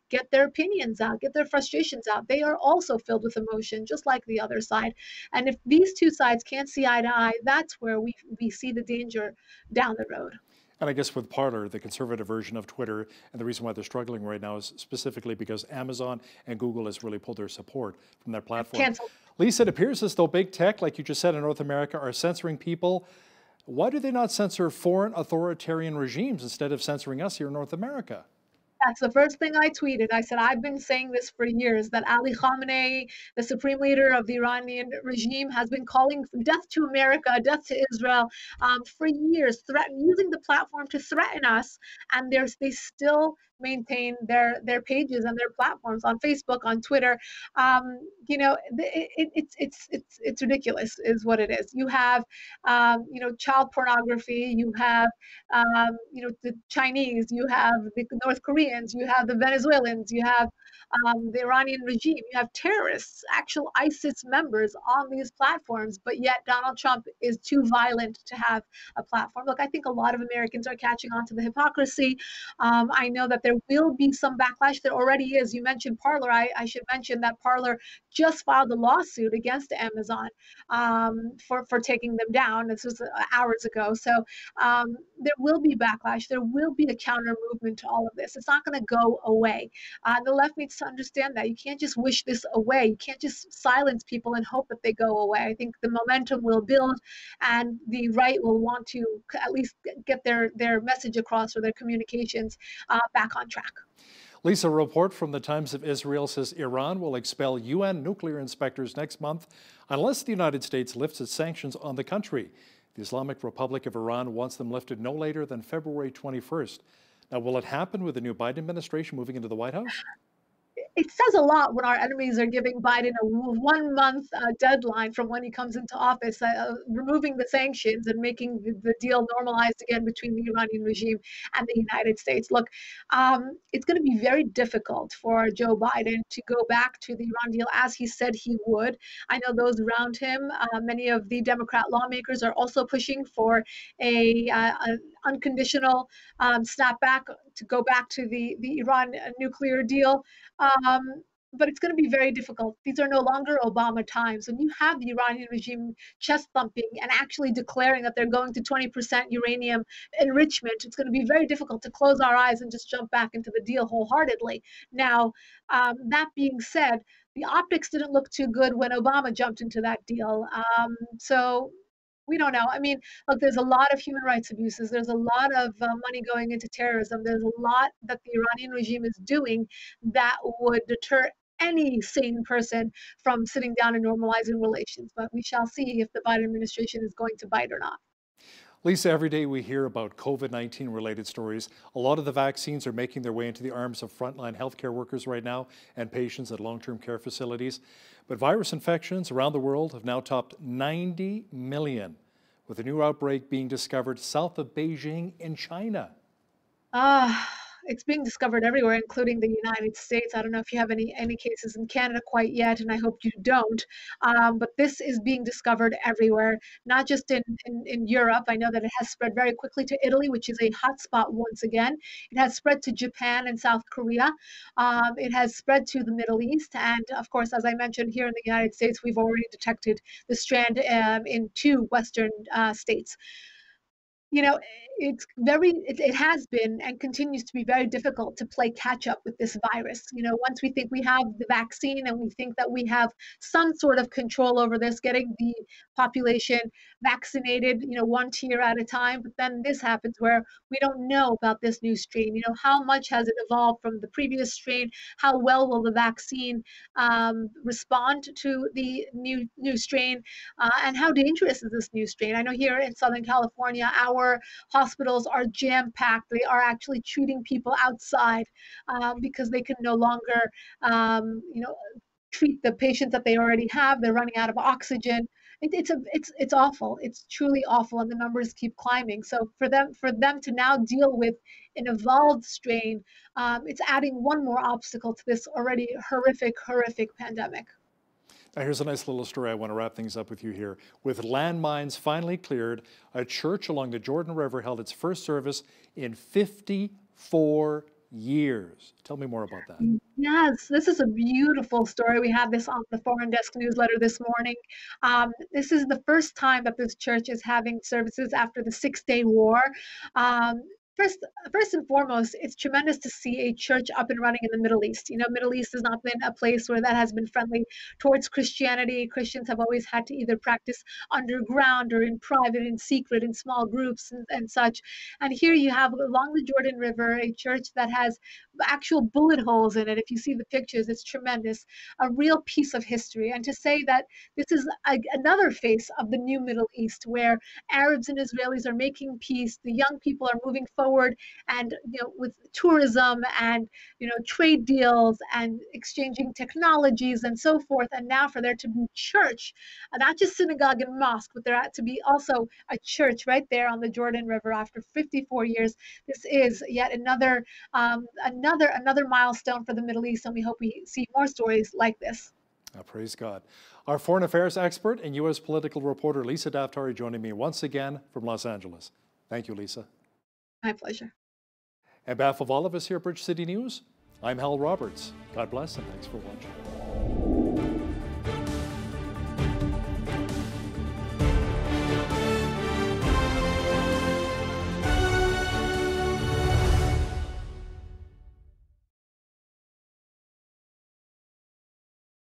get their opinions out, get their frustrations out. They are also filled with emotion, just like the other side. And if these two sides can't see eye to eye, that's where we see the danger down the road. And I guess with Parler, the conservative version of Twitter, and the reason why they're struggling right now is specifically because Amazon and Google has really pulled their support from their platform. Canceled. Lisa, it appears as though big tech, like you just said, in North America, are censoring people. Why do they not censor foreign authoritarian regimes instead of censoring us here in North America? That's the first thing I tweeted. I said, I've been saying this for years, that Ali Khamenei, the supreme leader of the Iranian regime, has been calling death to America, death to Israel for years, using the platform to threaten us. And they still maintain their pages and their platforms on Facebook, on Twitter. It's ridiculous is what it is. You have, child pornography, you have, the Chinese, you have the North Koreans, you have the Venezuelans, you have the Iranian regime, you have terrorists, actual ISIS members on these platforms, but yet Donald Trump is too violent to have a platform. Look, I think a lot of Americans are catching on to the hypocrisy. I know that there will be some backlash. There already is. You mentioned Parler. I should mention that Parler just filed a lawsuit against Amazon for taking them down. This was hours ago. So there will be backlash. There will be a counter movement to all of this. It's not going to go away. The left needs to understand that. You can't just wish this away. You can't just silence people and hope that they go away. I think the momentum will build, and the right will want to at least get their message across, or their communications back on track. Lisa, a report from the Times of Israel says Iran will expel UN nuclear inspectors next month unless the United States lifts its sanctions on the country. The Islamic Republic of Iran wants them lifted no later than February 21st. Now, will it happen with the new Biden administration moving into the White House? It says a lot when our enemies are giving Biden a 1 month deadline from when he comes into office, removing the sanctions and making the deal normalized again between the Iranian regime and the United States. Look, it's going to be very difficult for Joe Biden to go back to the Iran deal as he said he would. I know those around him, many of the Democrat lawmakers are also pushing for an unconditional snapback to go back to the Iran nuclear deal. But it's going to be very difficult. These are no longer Obama times. When you have the Iranian regime chest thumping and actually declaring that they're going to 20% uranium enrichment, it's going to be very difficult to close our eyes and just jump back into the deal wholeheartedly. Now, that being said, the optics didn't look too good when Obama jumped into that deal. So we don't know. I mean, look, there's a lot of human rights abuses. There's a lot of money going into terrorism. There's a lot that the Iranian regime is doing that would deter any sane person from sitting down and normalizing relations. But we shall see if the Biden administration is going to bite or not. Lisa, every day we hear about COVID-19 related stories. A lot of the vaccines are making their way into the arms of frontline healthcare workers right now and patients at long-term care facilities. But virus infections around the world have now topped 90 million, with a new outbreak being discovered south of Beijing in China. it's being discovered everywhere, including the United States. I don't know if you have any cases in Canada quite yet, and I hope you don't. But this is being discovered everywhere, not just in Europe. I know that it has spread very quickly to Italy, which is a hotspot once again. It has spread to Japan and South Korea. It has spread to the Middle East. And of course, as I mentioned, here in the United States, we've already detected the strand in 2 Western states. You know, it has been and continues to be very difficult to play catch up with this virus. You know, once we think we have the vaccine and we think that we have some sort of control over this, getting the population vaccinated, you know, 1 tier at a time, but then this happens where we don't know about this new strain. You know, how much has it evolved from the previous strain? How well will the vaccine respond to the new strain? And how dangerous is this new strain? I know here in Southern California, our hospitals are jam-packed. They are actually treating people outside because they can no longer, you know, treat the patients that they already have. They're running out of oxygen. It's awful. It's truly awful, and the numbers keep climbing. So for them to now deal with an evolved strain, it's adding one more obstacle to this already horrific pandemic. Now here's a nice little story I want to wrap things up with you here. With landmines finally cleared, a church along the Jordan River held its first service in 54 years. Tell me more about that. Yes, this is a beautiful story. We had this on the Foreign Desk newsletter this morning. This is the first time that this church is having services after the 6-day war. First and foremost, it's tremendous to see a church up and running in the Middle East. You know, Middle East has not been a place where that has been friendly towards Christianity. Christians have always had to either practice underground or in private, in secret, in small groups and such. And here you have along the Jordan River, a church that has actual bullet holes in it. If you see the pictures, it's tremendous. A real piece of history. And to say that this is another face of the new Middle East, where Arabs and Israelis are making peace, the young people are moving forward, and you know, with tourism and you know, trade deals and exchanging technologies and so forth, and now for there to be church, not just synagogue and mosque, but there to be also a church right there on the Jordan River after 54 years. This is yet another milestone for the Middle East, and we hope we see more stories like this. Praise God. Our foreign affairs expert and U.S. political reporter Lisa Daftari joining me once again from Los Angeles. Thank you, Lisa. My pleasure. On behalf of all of us here at Bridge City News, I'm Hal Roberts. God bless and thanks for watching.